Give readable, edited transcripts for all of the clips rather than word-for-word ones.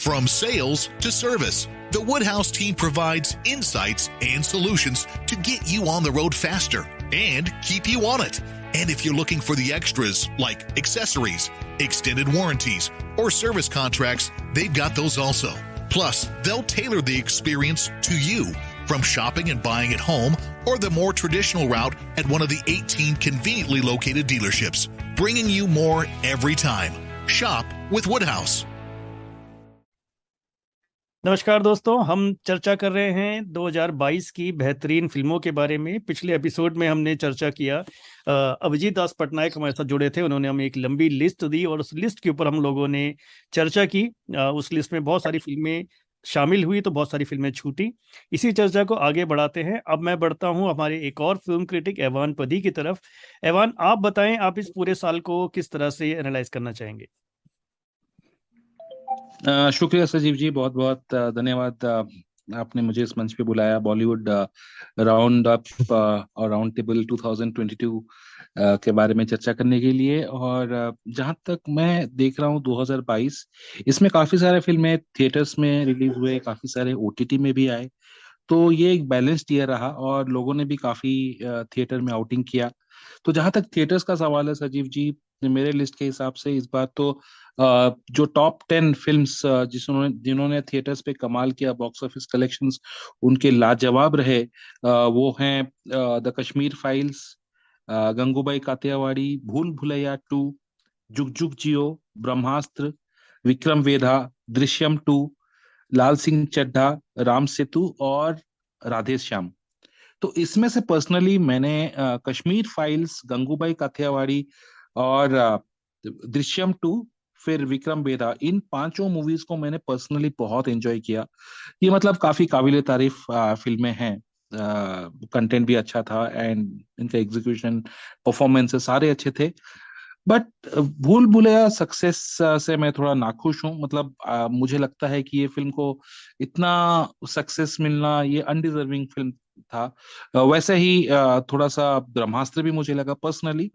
From sales to service, the Woodhouse team provides insights and solutions to get you on the road faster and keep you on it. And if you're looking for the extras like accessories, extended warranties, or service contracts, they've got those also. Plus, they'll tailor the experience to you, from shopping and buying at home or the more traditional route at one of the 18 conveniently located dealerships, bringing you more every time. Shop with Woodhouse. नमस्कार दोस्तों, हम चर्चा कर रहे हैं 2022 की बेहतरीन फिल्मों के बारे में। पिछले एपिसोड में हमने चर्चा किया, अभिजीत दास पटनायक हमारे साथ जुड़े थे, उन्होंने हमें एक लंबी लिस्ट दी और उस लिस्ट के ऊपर हम लोगों ने चर्चा की। उस लिस्ट में बहुत सारी फिल्में शामिल हुई तो बहुत सारी फिल्में छूटी। इसी चर्चा को आगे बढ़ाते हैं। अब मैं बढ़ता हूं हमारे एक और फिल्म क्रिटिक एवान पदी की तरफ। एवान, आप बताएं, आप इस पूरे साल को किस तरह से एनालाइज करना चाहेंगे? शुक्रिया सजीव जी, बहुत बहुत धन्यवाद। आपने मुझे इस मंच पे बुलाया बॉलीवुड राउंड अप और राउंड टेबल 2022 के बारे में चर्चा करने के लिए। और जहां तक मैं देख रहा हूं 2022 इसमें काफी सारे फिल्में थिएटर्स में रिलीज हुए, काफी सारे ओटीटी में भी आए, तो ये एक बैलेंस्ड ईयर रहा और लोगों ने भी काफी थिएटर में आउटिंग किया। तो जहां तक थिएटर्स का सवाल है सजीव जी, मेरे लिस्ट के हिसाब से इस बार तो जो टॉप 10 फिल्म्स जिन्होंने थिएटर्स पे कमाल किया, बॉक्स ऑफिस कलेक्शंस उनके लाजवाब रहे, वो हैं द कश्मीर फाइल्स, गंगूबाई कातियावाड़ी, भूल भुलैया 2, जुग जुग जियो, ब्रह्मास्त्र, विक्रम वेधा, दृश्यम 2, लाल सिंह चड्ढा, राम सेतु और राधे श्याम। तो इसमें से पर्सनली मैंने कश्मीर फाइल्स, गंगूबाई काठियावाड़ी और दृश्यम 2, फिर विक्रम वेधा, इन पांचों मूवीज को मैंने पर्सनली बहुत एंजॉय किया। ये मतलब काफी काबिले तारीफ फिल्में हैं, कंटेंट भी अच्छा था एंड इनका एग्जीक्यूशन, परफॉर्मेंसेस सारे अच्छे थे। बट भूल भुलैया सक्सेस से मैं थोड़ा नाखुश हूँ। मतलब मुझे लगता है कि ये फिल्म को इतना सक्सेस मिलना ये अनडिजर्विंग फिल्म था। वैसे ही थोड़ा सा ब्रह्मास्त्र भी मुझे लगा पर्सनली,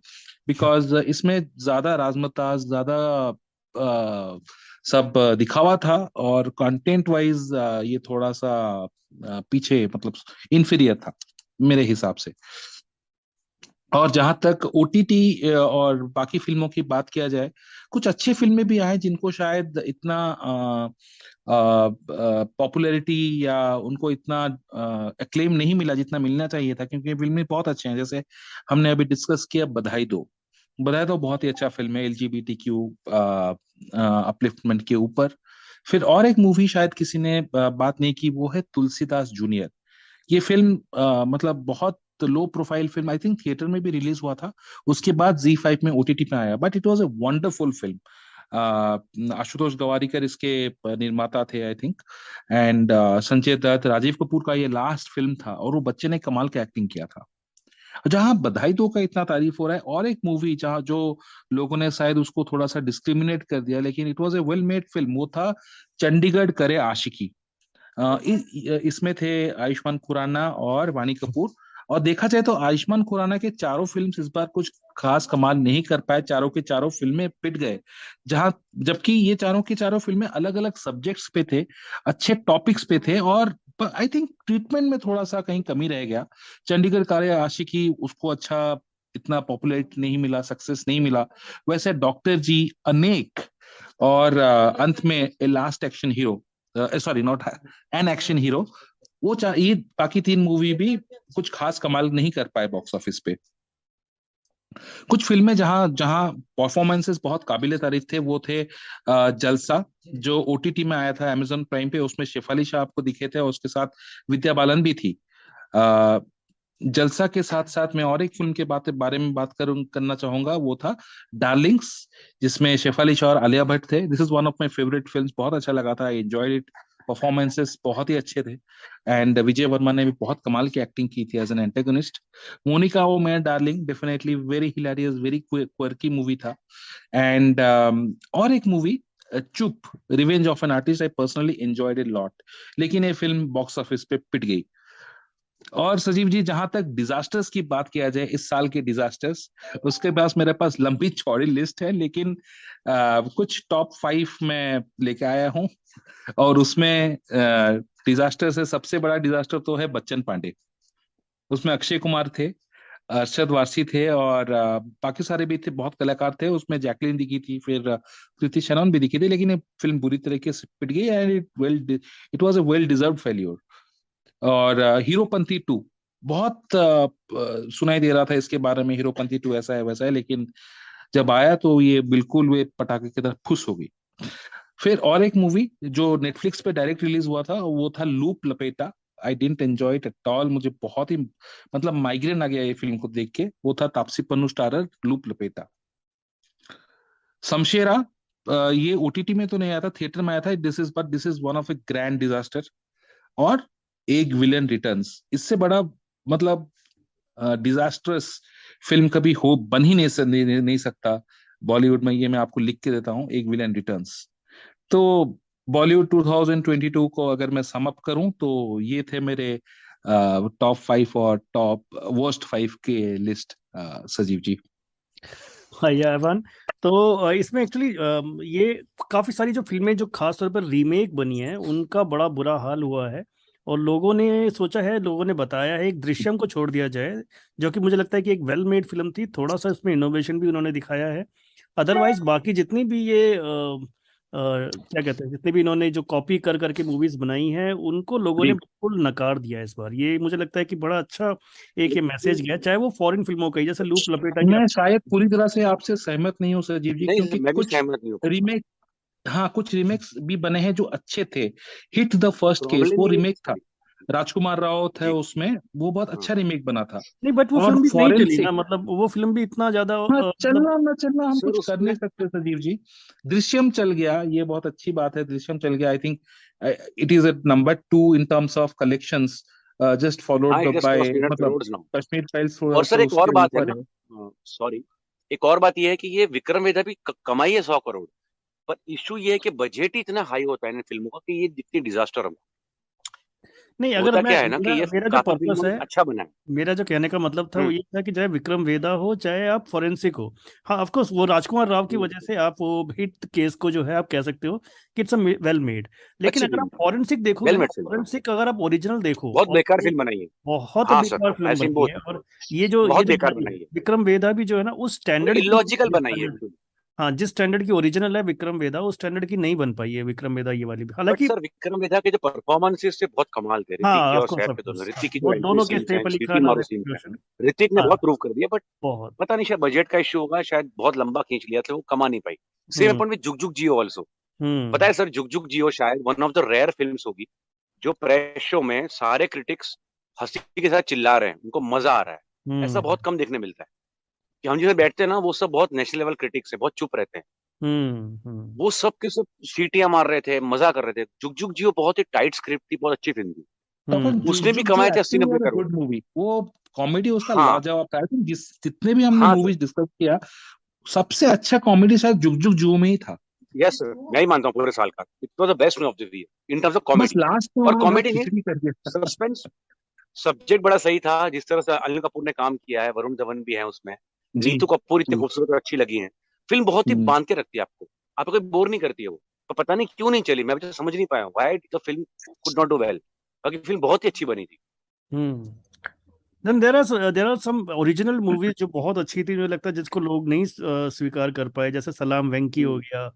बिकॉज इसमें ज्यादा राजमताज, ज्यादा सब दिखावा था और कंटेंट वाइज ये थोड़ा सा पीछे, मतलब इंफीरियर था मेरे हिसाब से। और जहां तक ओटीटी और बाकी फिल्मों की बात किया जाए, कुछ अच्छी फिल्में भी आए जिनको शायद इतना पॉपुलैरिटी या उनको इतना एक्लेम नहीं मिला जितना मिलना चाहिए था, क्योंकि फिल्में बहुत अच्छे हैं। जैसे हमने अभी डिस्कस किया बधाई दो, बधाई दो बहुत ही अच्छा फिल्म है एलजीबीटीक्यू अपलिफ्टमेंट के ऊपर। फिर और एक मूवी शायद किसी ने बात नहीं की, वो है तुलसीदास जूनियर। ये फिल्म मतलब बहुत low profile film, I think theatre में भी रिलीज हुआ था, उसके बाद Z5 में ओटीटी पे आया, but it was a wonderful film. Ashutosh Gowariker इसके निर्माता थे I think, and Sanjay Dutt, Rajeev Kapoor का ये लास्ट फिल्म था और वो बच्चे ने कमाल के एक्टिंग किया था। जहां बधाई दो का इतना तारीफ हो रहा है, और एक मूवी जहां जो लोगों ने शायद उसको थोड़ा सा डिस्क्रिमिनेट कर दिया, लेकिन it was a well made film, वो था चंडीगढ़ करे आशिकी। इसमें थे आयुष्मान खुराना और वानी कपूर। और देखा जाए तो आयुष्मान खुराना के चारों फिल्म्स इस बार कुछ खास कमाल नहीं कर पाए, चारों के चारों फिल्में पिट गए। जहां जबकि ये चारों की चारों फिल्में अलग अलग सब्जेक्ट्स पे थे, अच्छे टॉपिक्स पे थे, और आई थिंक ट्रीटमेंट में थोड़ा सा कहीं कमी रह गया। चंडीगढ़ कार्य आशिकी उसको अच्छा इतना पॉपुलैरिटी नहीं मिला, सक्सेस नहीं मिला। वैसे डॉक्टर जी, अनेक और अंत में a last action hero, sorry not an action hero, वो ये बाकी तीन मूवी भी कुछ खास कमाल नहीं कर पाए बॉक्स ऑफिस पे। कुछ फिल्में जहां जहां परफॉर्मेंसेस बहुत काबिले तारीफ थे, वो थे जलसा, जो ओटीटी में आया था अमेजोन प्राइम पे। उसमें शेफाली शाह आपको दिखे थे और उसके साथ विद्या बालन भी थी। जलसा के साथ साथ मैं और एक फिल्म के बारे में बात करना चाहूंगा, वो था डार्लिंग्स, जिसमें शेफाली शाह और आलिया भट्ट थे। This is one of my favourite films, बहुत अच्छा लगा था, आई एंजॉयड इट, परफॉर्मेंसेस बहुत ही अच्छे थे, एंड विजय वर्मा ने भी बहुत कमाल की एक्टिंग की थी एज एन एंटेगोनिस्ट। मोनिका ओ मैं darling, definitely very hilarious, very quirky movie था। एंड और एक मूवी चुप, revenge of an artist, I personally enjoyed it lot, लेकिन ये फिल्म बॉक्स ऑफिस पे पिट गई। और सजीव जी, जहां तक डिजास्टर्स की बात किया जाए, इस साल के डिजास्टर्स, उसके पास मेरे पास लंबी चौड़ी लिस्ट है, लेकिन कुछ टॉप 5 मैं लेके आया हूँ। और उसमें डिजास्टर से सबसे बड़ा डिजास्टर तो है बच्चन पांडे। उसमें अक्षय कुमार थे, अरशद वारसी थे, और बाकी सारे भी थे, बहुत कलाकार थे उसमें। जैकलीन दिखी थी, फिर कृति शनन भी दिखी थी, लेकिन ये फिल्म बुरी तरीके से पिट गई, and it was a well deserved failure. और हीरोपंती 2 बहुत सुनाई दे रहा था इसके बारे में, हीरोपंती 2 ऐसा है वैसा है, लेकिन जब आया तो ये बिल्कुल वे पटाखे की तरह फुस हो गई। फिर और एक मूवी जो नेटफ्लिक्स पे डायरेक्ट रिलीज हुआ था, वो था लूप लपेटा। I didn't enjoy it at all. मुझे बहुत ही मतलब माइग्रेन आ गया ये फिल्म को देख के। वो था तापसी पन्नू स्टारर लूप लपेटा। शमशेरा, ये ओटीटी में तो नहीं आया था, थिएटर में आया था। This is one of A grand disaster. और एक विलेन रिटर्न्स, इससे बड़ा मतलब डिजास्टर्स फिल्म कभी हो बन ही नहीं सकता बॉलीवुड में। ये मैं आपको लिख के देता हूँ, एक विलेन रिटर्न्स। तो बॉलीवुड 2022 को अगर मैं सम अप करूं, तो ये थे मेरे टॉप 5 और टॉप वर्स्ट 5 के लिस्ट, सजीव जी। हाँ या एवन। तो इसमें एक्चुअली ये काफी सारी जो फिल्में जो खास तौर पर रीमेक बनी हैं उनका बड़ा बुरा हाल हुआ है। और लोगों ने सोचा है, लोगों ने बताया है, एक दृश्यम को छोड़ दिया जाए, जो कि मुझे लगता है कि एक वेल मेड फिल्म थी, थोड़ा सा इसमें इनोवेशन भी उन्होंने दिखाया है। अदरवाइज बाकी जितनी भी ये क्या कहते हैं, जितनी भी इन्होंने जो कॉपी कर करके मूवीज बनाई हैं उनको लोगों ने जी, बिल्कुल नकार दिया इस बार। ये मुझे लगता है कि बड़ा अच्छा एक ये मैसेज गया, चाहे वो फॉरेन फिल्मों का ही, जैसे लूप लपेटा की मैं आप। शायद पूरी तरह से आपसे सहमत नहीं हूँ सजीव जी, नहीं, क्योंकि मैं भी कुछ सहमत नहीं हूँ। रीमेक, हाँ कुछ रीमेक्स भी बने हैं जो अच्छे थे। Hit the first case, problem वो ये रिमेक था, राजकुमार राव था जी उसमें, वो बहुत हाँ अच्छा रिमेक बना था। नहीं, बट वो और फिल्म भी नहीं चली ना, फॉरेंसिक, मतलब वो फिल्म भी इतना ज्यादा हाँ मतलब। चलना ना चलना हम सर कुछ कर उसमें नहीं सकते सजीव जी। दृश्यम चल गया, ये बहुत अच्छी बात है, दृश्यम चल गया। I think it is at number 2 in terms of collections, just हाँ, followed it just cross by 300 मतलब करोड़ नाउ। कश्मीर फाइल्स थोड़ा और सा सर एक और उसके बात है ऊपर ना, है। सॉरी, एक और बात ये है कि ये विक्रम वेदा भी कमाई है 100 करोड़। पर इशू ये है कि बजट ही इतना हाई होता है इन फिल्मों का कि ये दिखती डिजास्टर हो। नहीं, अगर होता मैं, क्या है ना कि मेरा ये मेरा जो काफी पर्पस फिल्मों में है, अच्छा बना है। मेरा जो कहने का मतलब था वो हम्म ये था कि चाहे विक्रम वेदा हो, चाहे आप फॉरेंसिक हो, हाँ ऑफ कोर्स वो राजकुमार राव की हम्म, वजह से आप वो हिट केस को जो है आप कह सकते हो कि इट्स वेल मेड। लेकिन अच्छी अगर आप फिल्म, फॉरेंसिक देखोगे वेल ना, मेड फिल्म। हाँ, फॉरेंसिक अगर आप ओरिजिनल देखो, बहुत और बेकार वो फिल्म बनाई है। बहुत हाँ सर, बेकार फिल्म ऐसे बनी बोल, है। और ये बहुत जो बेकार बनाई है विक्रम वेदा भी जो है ना उस और स्टैंडर्ड की, इलॉजिकल बनाई है एकदम। हाँ जिस स्टैंडर्ड की ओरिजिनल है विक्रम वेदा, उस स्टैंडर्ड की नहीं बन पाई है विक्रम वेदा ये वाली भी, बट हालांकि। सर विक्रम वेधा के जो परफॉर्मेंसेस थे बहुत कमाल थे, ऋतिक हाँ के ऑफ और कोर्स सैफ ऑफ के दोनों। कोर्स, ऋतिक की जो वो एंट्री दोनों के, सीन्स हैं, सैफ अली स्वीटी खान और मारो ऋतिक सीन्स हैं, रोशन। ऋतिक ने हाँ बहुत प्रूव कर दिया। बट बहुत। पता नहीं शायद बजट का इश्यू होगा, शायद बहुत लंबा खींच लिया था, वो कमा नहीं पाई। सेम हम्म अपन में जुग जुग जियो ऑल्सो। पता हम्म है सर, जुग जुग जियो शायद one of the rare films होगी जो प्रेस शो में सारे क्रिटिक्स हंसी के साथ चिल्ला रहे हैं, उनको मजा आ रहा है। ऐसा हम्म बहुत कम देखने मिलता है कि हम जिसमें बैठते हैं ना, वो सब बहुत नेशनल लेवल क्रिटिक्स है, बहुत चुप रहते हैं। हम्म। वो सब के सब सीटियां मार रहे थे, मजा कर रहे थे। जुग जुग जियो बहुत ही टाइट स्क्रिप्ट थी, बहुत अच्छी फिल्म थी। तो फिर हम्म। जुग उसने भी जुग जो कमाए थे अस्सी एक्टिंग नब्बे was a crore good movie, वो कॉमेडी उसका हाँ लाजवाब था। आई थिंक जितने भी हमने हाँ सर, मूवीज डिस्कस किया, सबसे अच्छा कॉमेडी शायद जुग जुग जियो में ही था। यस सर, मैं ही मानता हूँ पूरे साल का it was the best of the year in terms of बस कॉमेडी। लास्ट में और उन्होंने बहुत कॉमेडी नहीं, खिचड़ी कर दिया। सस्पेंस, सब्जेक्ट बड़ा सही था। जिस तरह से अनिल कपूर ने काम किया है, वरुण धवन भी है उसमें, जी नीतू कपूर इतनी जी। खूबसूरत और अच्छी लगी है। फिल्म बहुत ही हम्म। बांध के रखती है आपको, आपको कोई बोर नहीं करती है वो। तो पता नहीं क्यों नहीं चली, मैं अभी तक समझ नहीं पाया why the film could not do well. बाकी फिल्म बहुत ही अच्छी बनी थी। Hmm. Then there are some original movies जो बहुत अच्छी थी, मुझे लगता है जिसको लोग नहीं स्वीकार कर पाए, जैसे सलाम वेंकी हो हम्म, गया,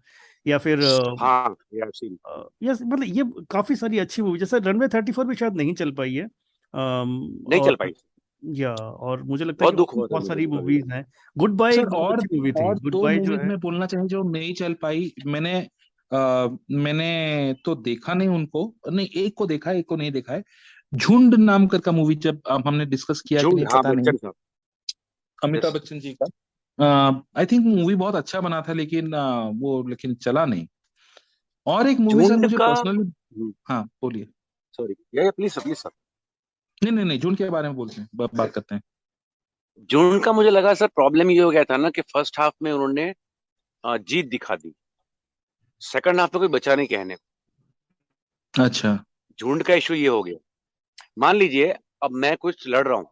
या फिर हाँ यार सीन, यस, मतलब ये काफी सारी अच्छी मूवी, जैसे रनवे 34 भी शायद नहीं चल पाई है। नहीं चल और पाई। या और मुझे लगता है कि बहुत और दुख भी हुआ था बहुत मुझे सारी भी कभी। मूवीज हैं। गुड बाय सर एक बहुत और अच्छी मूवी थी, और गुड दो बाय जो मूवीज है। में बोलना चाहिए जो नहीं चल पाई। मैंने तो देखा नहीं उनको, नहीं एक को देखा है, एक को नहीं देखा है। झुंड नाम कर का मूवी, जब हमने डिस्कस किया कि झुंड, नहीं हाँ पता नहीं, बच्चन साहब, अमिताभ यस। बच्चन जी का। आई थिंक मूवी बहुत अच्छा बना था, लेकिन लेकिन चला नहीं। और एक मूवी सर झुंड मुझे का, पर्सनली, हाँ बोलिए। सॉरी, या प्लीज प्लीज सर। नहीं नहीं नहीं, झुंड के बारे में बोलते हैं, बात करते हैं। झुंड का मुझे लगा सर प्रॉब्लम ये हो गया था ना कि फर्स्ट हाफ में उन्होंने जीत दिखा दी, सेकंड हाफ में कोई बचा नहीं कहने को। अच्छा। झुंड का इशू ये हो गया। मान लीजिए अब मैं कुछ लड़ रहा हूँ,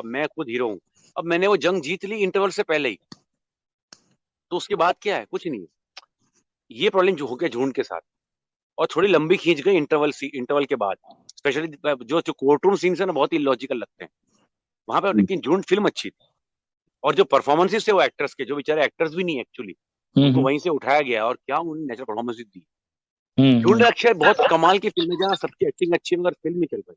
मैं खुद हीरो हूँ, अब मैंने वो जंग जीत ली इंटरवल से पहले ही, तो उसके बाद क्या है? कुछ नहीं है। ये प्रॉब्लम जो हो गया झूठ के साथ, और थोड़ी लंबी खींच गई इंटरवल के बाद, स्पेशली जो कोर्ट रूम सीन्स है ना, बहुत ही लॉजिकल लगते हैं वहां पे, लेकिन झूठ फिल्म अच्छी थी। और जो परफॉर्मेंसेस थे वो एक्टर्स के, जो बेचारे एक्टर्स भी नहीं एक्चुअली, उनको वहीं से उठाया गया और क्या उन्होंने नेचुरल परफॉर्मेंस दी। ढूंढ अक्षय बहुत कमाल की फिल्म है जहाँ सबकी एक्टिंग अच्छी है मगर फिल्म नहीं चल पाई।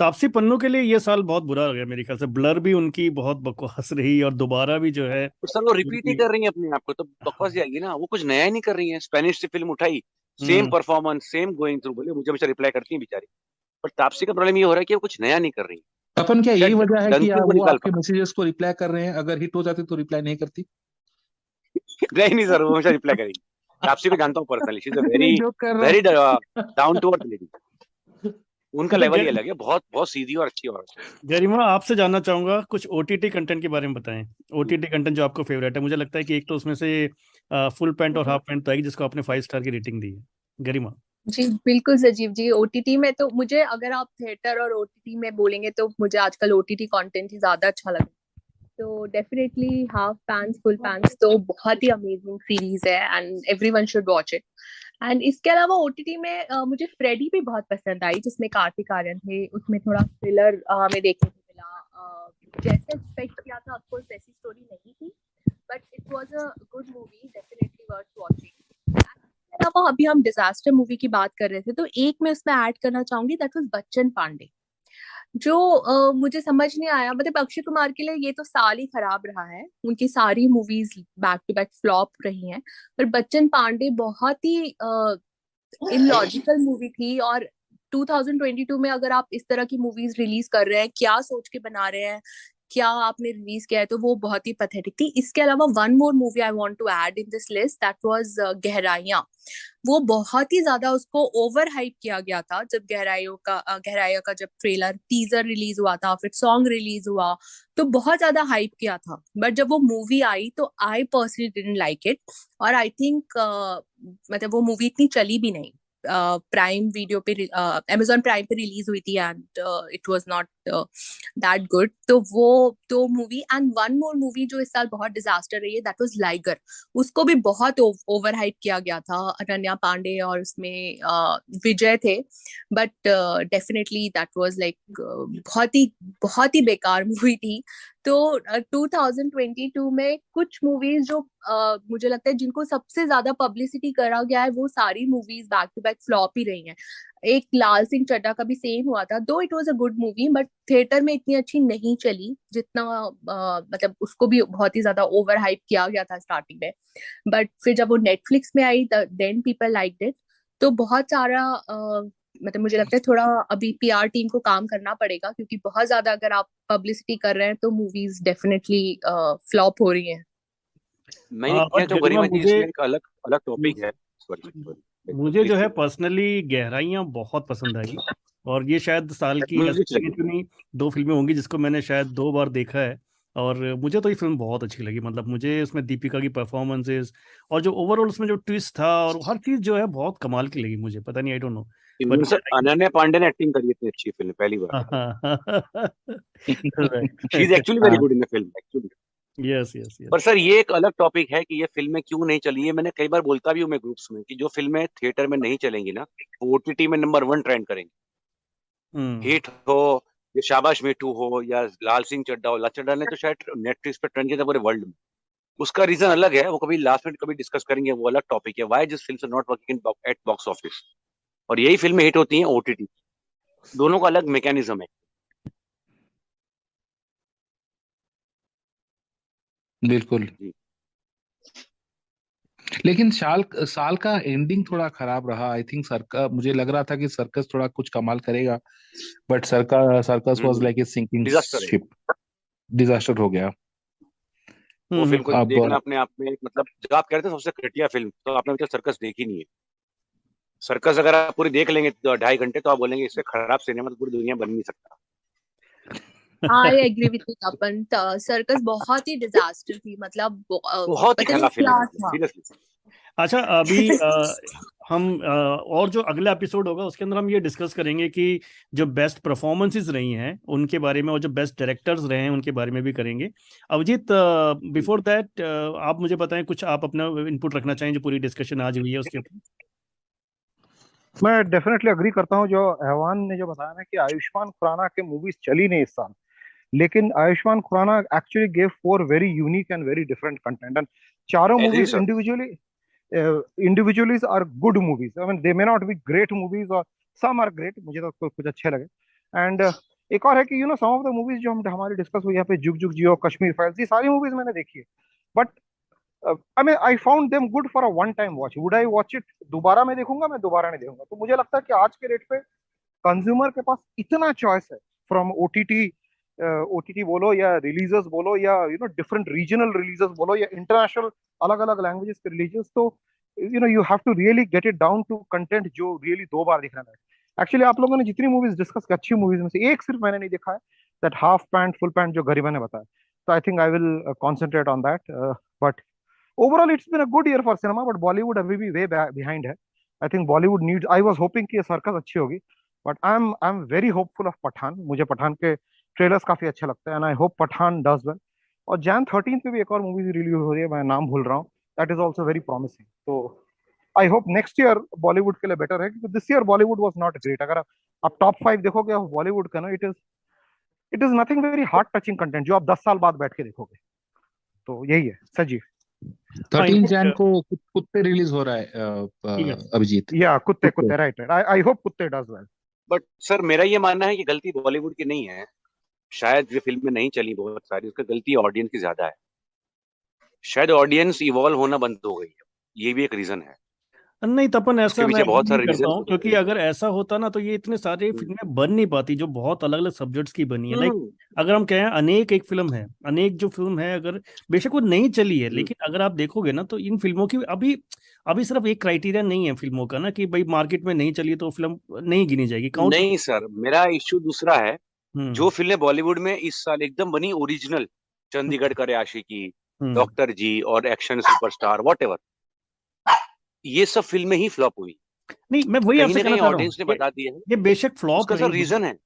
तापसी पन्नू के लिए ये साल बहुत बुरा गया मेरे ख्याल से। ब्लर भी उनकी बहुत बकवास रही, और दोबारा भी जो है तो सर वो रिपीट ही उनकी। कर रही है अपने आप को, तो बकवास जाएगी ना, वो कुछ नया ही नहीं कर रही है। स्पेनिश से फिल्म उठाई, सेम हम्म परफॉर्मेंस, सेम गोइंग थ्रू, बोले मुझे हमेशा रिप्लाई करती है बेचारी। पर तापसी का प्रॉब्लम ये हो रहा है कि वो कुछ नया नहीं कर रही है, अपन क्या यही शायद वजह है कि डंकी को वो निकाल आपके मैसेजेस को रिप्लाई कर रहे हैं, अगर हिट हो जाते तो रिप्लाई नहीं करती? नहीं नहीं सर, वो हमेशा रिप्लाई करेगी। तापसी को जानता हूँ personally, she is a very नहीं, जोक कर रहा वेरी हूँ। Down to earth lady. उनका अच्छा लेवल ही अलग है, बहुत बहुत सीधी और अच्छी औरत है। गरिमा, आपसे जानना चाहूंगा कुछ ओटीटी कंटेंट के बारे में बताएं। ओटीटी कंटेंट जो आपको फेवरेट है। मुझे लगता है कि एक तो उसमें से फुल पैंट और हाफ पैंट तो आएगी, जिसको आपने 5 स्टार की रेटिंग दी है। गरिमा। जी बिल्कुल सजीव जी, ओटीटी में तो मुझे, अगर आप थिएटर और ओटीटी में बोलेंगे तो मुझे आजकल ओटीटी कंटेंट ही ज्यादा अच्छा लगता है। तो definitely half pants full pants तो बहुत ही अमेजिंग सीरीज है and everyone should watch it. And इसके अलावा ओटीटी में मुझे फ्रेडी भी बहुत पसंद आई, जिसमें कार्तिक आर्यन थे। उसमें थोड़ा थ्रिलर हमें देखने को मिला। जैसे एक्सपेक्ट किया था, ऑफकोर्स वैसी स्टोरी नहीं थी, but it was a good movie, definitely worth watching. अलावा अभी हम डिजास्टर मूवी की बात कर रहे थे, तो एक मैं उसमें ऐड करना चाहूंगी, दैट वाज बच्चन पांडे। जो मुझे समझ नहीं आया, मतलब अक्षय कुमार के लिए ये तो साल ही खराब रहा है, उनकी सारी movies back to back flop रही हैं। पर बच्चन पांडे बहुत ही इलॉजिकल मूवी थी। और 2022 में अगर आप इस तरह की मूवीज रिलीज कर रहे हैं, क्या सोच के बना रहे हैं, क्या आपने रिलीज किया है, तो वो बहुत ही पथेटिक थी। इसके अलावा one more movie I want to add in this list, that was Gehraiyaan. वो बहुत ही ज्यादा उसको ओवर हाइप किया गया था। जब गहराइयों का जब ट्रेलर टीजर रिलीज हुआ था, फिर सॉन्ग रिलीज हुआ, तो बहुत ज्यादा हाइप किया था। बट जब वो मूवी आई तो I personally didn't like it. और आई थिंक मतलब वो मूवी इतनी चली भी नहीं। प्राइम वीडियो पे, अमेजॉन प्राइम पे रिलीज हुई थी and it was not that good. तो वो दो movie, and one more movie जो इस साल बहुत डिजास्टर रही है, दैट वाज लाइगर। उसको भी बहुत ओवर हाइप किया गया था। अनन्या पांडे और उसमें विजय थे, but definitely that was like बहुत ही बेकार मूवी थी। तो 2022 में कुछ मूवीज जो मुझे लगता है जिनको सबसे ज्यादा पब्लिसिटी करा गया है, वो सारी movies back to back flop ही रही हैं। एक लाल सिंह चड्ढा का भी सेम हुआ था, दो it was a good movie, but theatre में इतनी अच्छी नहीं चली जितना मतलब उसको भी बहुत ही ज्यादा ओवर हाइप किया गया था स्टार्टिंग में। बट फिर जब वो नेटफ्लिक्स में आई, देन पीपल लाइक्ड इट। तो बहुत सारा मतलब मुझे लगता है थोड़ा अभी पीआर टीम को काम करना पड़ेगा, क्योंकि बहुत ज्यादा अगर आप पब्लिसिटी कर रहे हैं तो मूवीज डेफिनेटली फ्लॉप हो रही हैं। मैंने किया बट जो गरिमा, गरिमा जी, मुझे इसमें एक अलग अलग टॉपिक है। सॉरी मुझे जो प्लीज है प्लीज। पर्सनली गहराइयां बहुत पसंद आई। और ये शायद साल की मुझे ऐसी अच्छी लगी। चुनी 2 फिल्में होंगी जिसको मैंने शायद 2 बार देखा है। और मुझे तो ये फिल्म बहुत अच्छी लगी। मतलब मुझे उसमें दीपिका की परफॉर्मेंसेस और जो ओवरऑल उसमें जो ट्विस्ट था और हर चीज जो है बहुत कमाल की लगी मुझे। पता नहीं, I don't know, but sir Ananya Panday ने एक्टिंग करी इतनी अच्छी फिल्म पहली बार। शी इज एक्चुअली वेरी हाँ, good in the film actually. Yes yes पर यस। सर ये एक अलग टॉपिक है कि ये फिल्में क्यों नहीं चली है। मैंने कई बार बोलता भी हूँ मैं ग्रुप्स में कि जो फिल्में थिएटर में नहीं चलेंगी ना, वो ओटीटी में नंबर 1 ट्रेंड करेंगी। हिट हो, या शाबाश मिठू हो, या लाल सिंह चड्ढा हो। लाल चड्ढा ने तो शायद नेटफ्लिक्स पे ट्रेंड किया था पूरे वर्ल्ड में। उसका रीजन अलग है, वो कभी लास्ट में कभी डिस्कस करेंगे, वो अलग टॉपिक है। Why this films are not working at box office. और यही फिल्में हिट होती हैं ओटीटी। दोनों का अलग मैकेनिज्म है। बिल्कुल। जी। लेकिन साल साल का एंडिंग थोड़ा खराब रहा। आई थिंक सर्कस, मुझे लग रहा था कि सर्कस थोड़ा कुछ कमाल करेगा, but circus was like a sinking disaster है। शिप। डिजास्टर हो गया। वो फिल्म को अब देखना अपने आप में, मतलब जब आप कह रहे थे सबसे घटिया फिल्म, तो आपने अभी तक सर्कस देखी नहीं है। सर्कस अगर आप पूरी देख लेंगे 2.5 घंटे, तो आप बोलेंगे इससे खराब सिनेमा तो पूरी दुनिया बन नहीं सकता। I agree with you Tapan. Circus बहुत ही डिजास्टर थी, मतलब बहुत ही पता नहीं खराब फिल्म क्या है था। सीरियसली। अच्छा, अभी और जो अगला एपिसोड होगा उसके अंदर हम ये डिस्कस करेंगे कि जो बेस्ट परफॉर्मेंसेस रही हैं उनके बारे में और जो बेस्ट डायरेक्टर्स रहे हैं उनके बारे में भी करेंगे। अभिजीत, बिफोर दैट आप मुझे बताएं, कुछ आप अपना इनपुट रखना चाहें जो पूरी डिस्कशन आज हुई है उसके ऊपर। मैं डेफिनेटली अग्री करता हूँ जो ऐवान ने जो बताया ना कि आयुष्मान खुराना के मूवीज चली नहीं इस साल, लेकिन Ayushmann Khurrana actually gave 4 very unique and very different content and चारों Agree, movies sir. Individually are good movies. I mean they may not be great movies और सम आर ग्रेट, मुझे तो कुछ अच्छे लगे। एंड एक और है कि सम ऑफ द मूवीज जो हम हमारी डिस्कस हुई यहाँ पे, जुग जुग जियो, कश्मीर फाइल्स, ये सारी मूवीज मैंने देखी है, but I mean I found them good for a one time watch. Would I watch it दोबारा मैं देखूंगा? मैं दोबारा नहीं देखूंगा। तो मुझे लगता है कि आज के रेट पे कंज्यूमर के पास इतना चॉइस है, फ्रॉम ओटीटी बोलो या रिलीजर्स बोलो या डिफरेंट रीजनल रिलीजर्स बोलो या इंटरनेशनल अलग अलग लैंग्वेजेस के रिलीजर्स, तो you have to really get it down to content जो रियली 2 बार दिखना है। एक्चुअली आप लोगों ने जितनी मूवीज डिस्कस की अच्छी मूवीज में से एक सिर्फ मैंने नहीं देखा है, that half pant full pant जो गरिमा ने बताया। तो I think I will concentrate on that, but overall it's been a good year for cinema, but Bollywood अभी भी way behind है। I think Bollywood needs, I was hoping कि ये circus अच्छी होगी, but I'm very hopeful of Pathan. मुझे पठान के trailers काफी अच्छे लगते हैं and I hope Pathan does well। और Jan 13 पे भी एक और मूवी रिलीज हो रही है, मैं नाम भूल रहा हूँ, that is also very promising। तो I hope next year Bollywood के लिए बेटर है, क्योंकि this year Bollywood was not great। अगर आप टॉप 5 देखोगे बॉलीवुड का ना, it is nothing very heart touching content जो आप 10 साल बाद बैठ के देखोगे। तो यही है सजीव। 13 जैन को कुत्ते रिलीज हो रहा है अभिजीत। या कुत्ते राइट। आई होप कुत्ते डज वेल। बट सर मेरा ये मानना है कि गलती बॉलीवुड की नहीं है, शायद ये फिल्में नहीं चली बहुत सारी, उसका गलती ऑडियंस की ज्यादा है। शायद ऑडियंस इवॉल्व होना बंद हो गई है, ये भी एक रीजन है। नहीं तपन, ऐसा मैं बहुत सारे करता हूँ, रीजन, क्योंकि अगर ऐसा होता ना तो ये इतने सारे फिल्में बन नहीं पाती जो बहुत अलग अलग सब्जेक्ट्स की बनी है। लाइक अगर हम कहें अनेक एक फिल्म है, अनेक जो फिल्म है, अगर बेशक वो नहीं चली है, लेकिन अगर आप देखोगे ना तो इन फिल्मों की अभी सिर्फ एक क्राइटेरिया नहीं है फिल्मों का ना कि भाई मार्केट में नहीं चली तो फिल्म नहीं गिनी जाएगी। नहीं सर, मेरा इश्यू दूसरा है। जो फिल्में बॉलीवुड में इस साल एकदम बनी ओरिजिनल, चंडीगढ़ करे आशिकी, डॉक्टर जी और एक्शन सुपरस्टार व्हाटएवर, ये सब फिल्में ही फ्लॉप हुई। नहीं, मैं वही आपसे कहना चाह रहा हूँ, ऑडियंस ने बता दिया है ये बेशक फ्लॉप उसका सर रीजन है।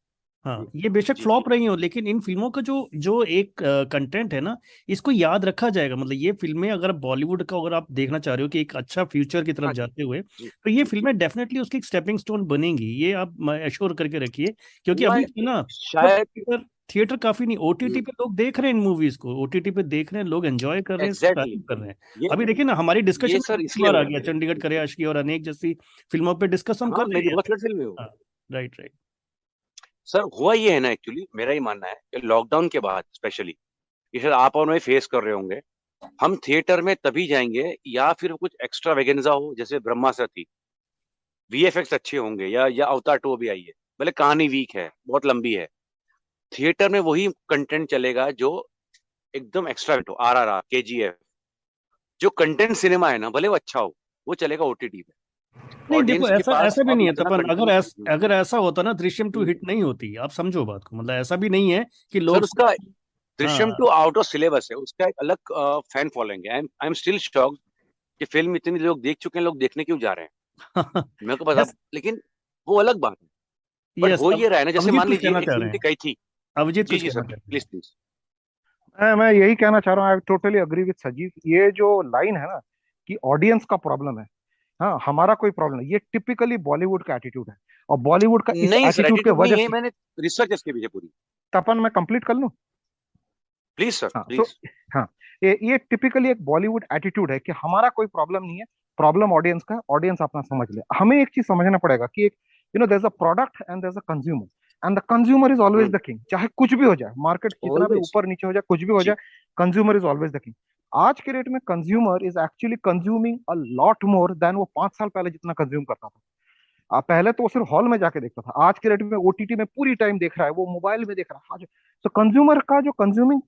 हाँ, ये बेशक फ्लॉप रही हो, लेकिन इन फिल्मों का जो एक कंटेंट है ना, इसको याद रखा जाएगा। मतलब ये फिल्में अगर बॉलीवुड का अगर आप देखना चाह रहे हो कि एक अच्छा फ्यूचर की तरफ जाते हुए, तो ये फिल्में डेफिनेटली उसकी एक स्टेपिंग स्टोन बनेंगी, ये आप एश्योर करके रखिए। क्योंकि अभी ना शायद थिएटर काफी नहीं, ओटीटी पे लोग देख रहे हैं इन मूवीज को, ओटीटी पे देख रहे हैं लोग, एंजॉय कर रहे हैं, कर रहे हैं। अभी देखिए ना हमारी डिस्कशन बार आ गया चंडीगढ़ करे आशिकी और अनेक जैसी फिल्मों पे डिस्कस हम कर रहे हैं। राइट। सर हुआ ये है ना, एक्चुअली मेरा ही मानना है कि लॉकडाउन के बाद स्पेशली ये शायद आप और मैं फेस कर रहे होंगे, हम थिएटर में तभी जाएंगे या फिर कुछ एक्स्ट्रा वेगेंजा हो, जैसे ब्रह्मास्त्र थी, वीएफएक्स अच्छे होंगे, या अवतार 2 भी आई है, भले कहानी वीक है, बहुत लंबी है, थिएटर में वही कंटेंट चलेगा जो एकदम एक्स्ट्रा हो, आरआरआर, केजीएफ, जो कंटेंट सिनेमा है ना, भले वो अच्छा हो, वो चलेगा ओटीटी पे। नहीं देखो, ऐसा भी नहीं है तपन, अगर ऐसा होता ना, दृश्यम 2 हिट नहीं होती, आप समझो बात को। मतलब ऐसा भी नहीं है कि लोग, उसका दृश्यम 2 आउट ऑफ सिलेबस है, उसका एक अलग फैन फॉलोइंग है। आई एम स्टिल शॉक्ड कि फिल्म इतने लोग देख चुके हैं, लोग देखने क्यों जा रहे हैं मेरे को पता, लेकिन वो अलग बात है। बट हो ये रहा है ना, जैसे मान लीजिए एक फिल्म कही थी अभिजीत, जी सर प्लीज। मैं यही कहना चाह रहा हूँ, आई टोटली अग्री विद सजीव। ये जो लाइन है ना कि ऑडियंस का प्रॉब्लम है, हाँ हमारा कोई प्रॉब्लम नहीं, ये टिपिकली बॉलीवुड का एटीट्यूड है। और बॉलीवुड का इस एटीट्यूड के वजह से मैंने रिसर्च इसके पीछे पूरी। तपन मैं कंप्लीट कर लूं प्लीज सर, हाँ, प्लीज। हाँ, ये टिपिकली एक बॉलीवुड एटीट्यूड है कि हमारा कोई प्रॉब्लम नहीं है, प्रॉब्लम ऑडियंस का, ऑडियंस अपना समझ ले। हमें एक चीज समझना पड़ेगा कि एक there is a product and there is a consumer, and the consumer is always the king. चाहे कुछ भी हो जाए, मार्केट कितना भी ऊपर नीचे हो जाए, कुछ भी हो जाए, consumer is always the king. आज के रेट में consumer is actually consuming a lot more than वो 5 साल पहले जितना कंज्यूम करता था। पहले तो वो सिर्फ हॉल में जाके देखता था, आज के रेट में ओटीटी में पूरी टाइम देख रहा है, वो मोबाइल में देख रहा है। तो कंज्यूमर का जो कंज्यूमिंग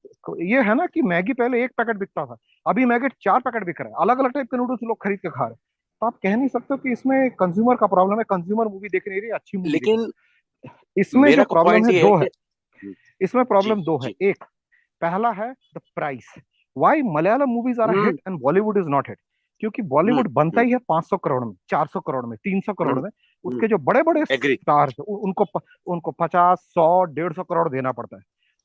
ये है ना कि मैगी पहले 1 पैकेट बिकता था, अभी मैगी 4 पैकेट बिक रहा है, अलग अलग टाइप के नूडल्स लोग खरीद के खा रहे हैं। तो आप कह नहीं सकते कि इसमें कंज्यूमर का प्रॉब्लम है, कंज्यूमर मूवी देख नहीं रही, अच्छी मूवी। लेकिन इसमें जो प्रॉब्लम है दो है, इसमें प्रॉब्लम दो है। एक पहला है the price, why Malayalam movies are hit and Bollywood is not hit. क्योंकि बॉलीवुड बनता ही है 500 करोड़ में, 400 करोड़ में, 300 करोड़ में। उसके जो बड़े बड़े एग्री स्टार्स उनको 50, 100, 150 करोड़ देना पड़ता है।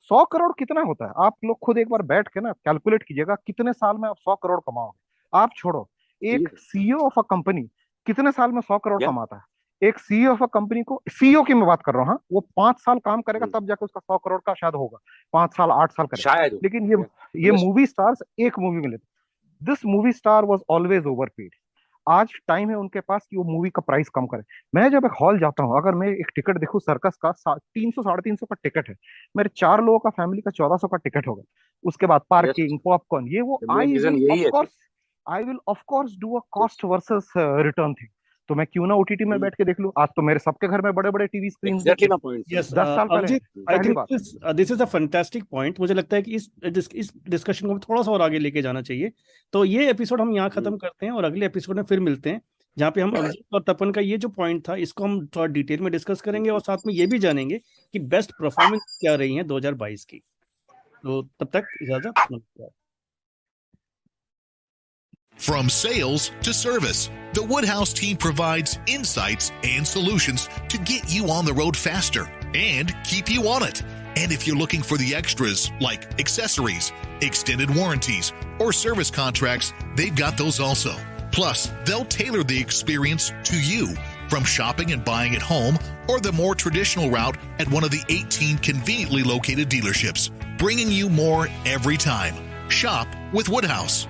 100 करोड़ कितना होता है? आप लोग खुद एक बार बैठ के ना कैलकुलेट कीजिएगा, कितने साल में आप 100 करोड़ कमाओगे। आप छोड़ो, एक सीईओ ऑफ अ कंपनी कितने साल में 100 करोड़ कमाता है? एक सीईओ ऑफ अ कंपनी को, सीईओ की मैं बात कर रहा हूँ, हाँ, वो 5 साल काम करेगा तब जाके उसका 100 करोड़ का शायद होगा, 5 साल 8 साल करेगा। शायद। लेकिन ये मूवी स्टार्स एक मूवी में लेते। This movie star was always overpaid. आज टाइम है उनके पास कि वो मूवी का प्राइस कम करे। मैं जब एक हॉल जाता हूँ, अगर मैं एक टिकट देखूं सर्कस का 300 350 का टिकट है, मेरे 4 लोगों का फैमिली का 1400 का टिकट होगा, उसके बाद पार्किंग, पॉपकॉर्न, ये वो, I will of course do a cost versus return thing. तो मैं क्यों ना ओटीटी में बैठ के देख लूं? आज तो मेरे सबके घर में बड़े बड़े TV screen. Exactly my point. Yes 10 साल पहले आई पहली बात। Think this is a fantastic point. मुझे लगता है कि इस डिस्कशन को थोड़ा सा और आगे लेके जाना चाहिए। तो ये एपिसोड हम यहाँ खत्म करते हैं और अगले एपिसोड में फिर मिलते हैं, जहाँ पे हम अभिजीत और तपन का ये जो पॉइंट था इसको हम थोड़ा डिटेल में डिस्कस करेंगे और साथ में ये भी जानेंगे कि बेस्ट परफॉर्मेंस क्या रही है 2022 की। तो तब तक इजाजत, नमस्कार। From sales to service, the Woodhouse team provides insights and solutions to get you on the road faster and keep you on it. And if you're looking for the extras like accessories, extended warranties, or service contracts, they've got those also. Plus, they'll tailor the experience to you, from shopping and buying at home or the more traditional route at one of the 18 conveniently located dealerships, bringing you more every time. Shop with Woodhouse.